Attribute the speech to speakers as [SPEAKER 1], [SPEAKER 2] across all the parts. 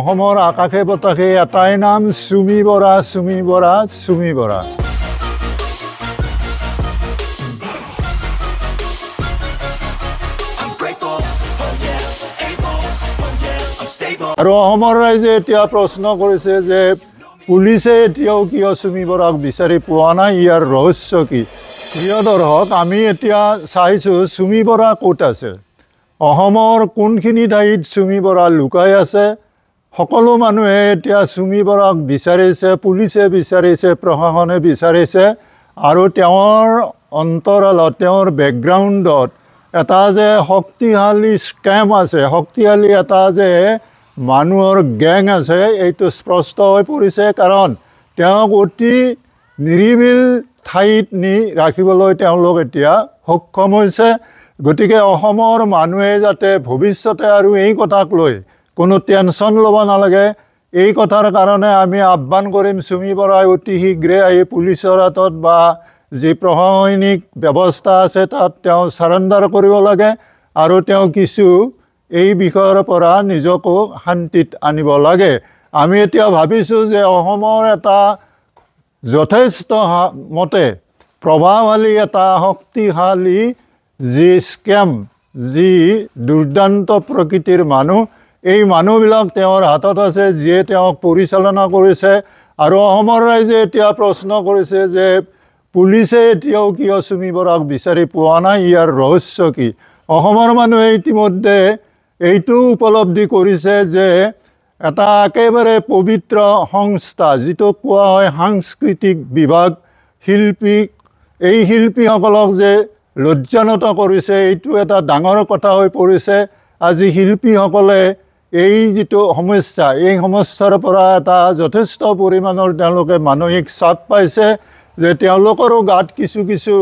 [SPEAKER 1] অসমৰ আকাশে বতাশে এটাই নাম চুমি বৰা চুমি বৰা চুমি বৰা। আৰু অসমৰ ৰাইজে এতিয়া প্ৰশ্ন কৰিছে যে পুলিচে এতিয়াও কিয় চুমি বৰাক বিচাৰি পোৱা নাই, ইয়াৰ ৰহস্য কি? প্ৰিয় দৰ্শক, আমি এতিয়া চাইছোঁ চুমি বৰা ক'ত আছে, অসমৰ কোনখিনি ঠাইত চুমি বৰা লুকাই আছে। সকলো মানুহে এতিয়া চুমি বৰাক বিচাৰিছে, পুলিচে বিচাৰিছে, প্ৰশাসনে বিচাৰিছে। আৰু তেওঁৰ অন্তৰালত, তেওঁৰ বেকগ্ৰাউণ্ডত এটা যে শক্তিশালী স্কেম আছে, শক্তিশালী এটা যে মানুহৰ গেং আছে, এইটো স্পষ্ট হৈ পৰিছে। কাৰণ তেওঁক অতি নিৰিবিল ঠাইত নি ৰাখিবলৈ তেওঁলোক এতিয়া সক্ষম হৈছে। গতিকে অসমৰ মানুহে যাতে ভৱিষ্যতে আৰু এই কথাক লৈ কোনো টেনশ্যন ল'ব নালাগে, এই কথাৰ কাৰণে আমি আহ্বান কৰিম চুমি বৰাই অতি শীঘ্ৰে আহি পুলিচৰ হাতত বা যি প্ৰশাসনিক ব্যৱস্থা আছে তাত তেওঁ চাৰেণ্ডাৰ কৰিব লাগে আৰু তেওঁ কিছু এই বিষয়ৰ পৰা নিজকো শান্তিত আনিব লাগে। আমি এতিয়া ভাবিছোঁ যে অসমৰ এটা যথেষ্ট মতে প্ৰভাৱশালী এটা শক্তিশালী যি স্কেম, যি দুৰ্দান্ত প্ৰকৃতিৰ মানুহ, এই মানুহবিলাক তেওঁৰ হাতত আছে, যিয়ে তেওঁক পৰিচালনা কৰিছে। আৰু অসমৰ ৰাইজে এতিয়া প্ৰশ্ন কৰিছে যে পুলিচে এতিয়াও কিয় চুমি বৰাক বিচাৰি পোৱা নাই, ইয়াৰ ৰহস্য কি? অসমৰ মানুহে ইতিমধ্যে এইটো উপলব্ধি কৰিছে যে এটা একেবাৰে পবিত্ৰ সংস্থা, যিটো কোৱা হয় সাংস্কৃতিক বিভাগ, শিল্পী, এই শিল্পীসকলক যে লজ্জানত কৰিছে, এইটো এটা ডাঙৰ কথা হৈ পৰিছে। আজি শিল্পীসকলে এই যিটো সমস্যা, এই সমস্যাৰ পৰা এটা যথেষ্ট পৰিমাণৰ তেওঁলোকে মানসিক চাপ পাইছে যে তেওঁলোকৰো গাত কিছু কিছু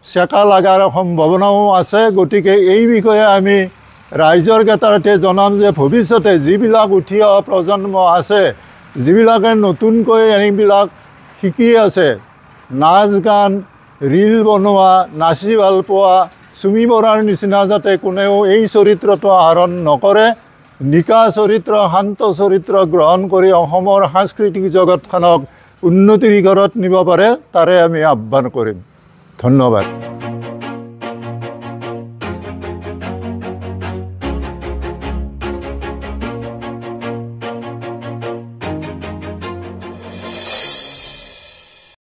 [SPEAKER 1] চেকা লগাৰ সম্ভাৱনাও আছে। গতিকে এই বিষয়ে আমি ৰাইজৰ জ্ঞাতাৰ্থে জনাম যে ভৱিষ্যতে যিবিলাক উঠি অহা প্ৰজন্ম আছে, যিবিলাকে নতুনকৈ এইবিলাক শিকি আছে, নাচ গান, ৰীল বনোৱা, নাচি ভাল পোৱা, চুমি বৰাৰ নিচিনা যাতে কোনেও এই চৰিত্ৰটো আহৰণ নকৰে, নিকা চৰিত্ৰ, শান্ত চৰিত্ৰ গ্ৰহণ কৰি অসমৰ সাংস্কৃতিক জগতখনক উন্নতিৰ দিশত নিব পাৰে, তাৰে আমি আহ্বান কৰিম। ধন্যবাদ।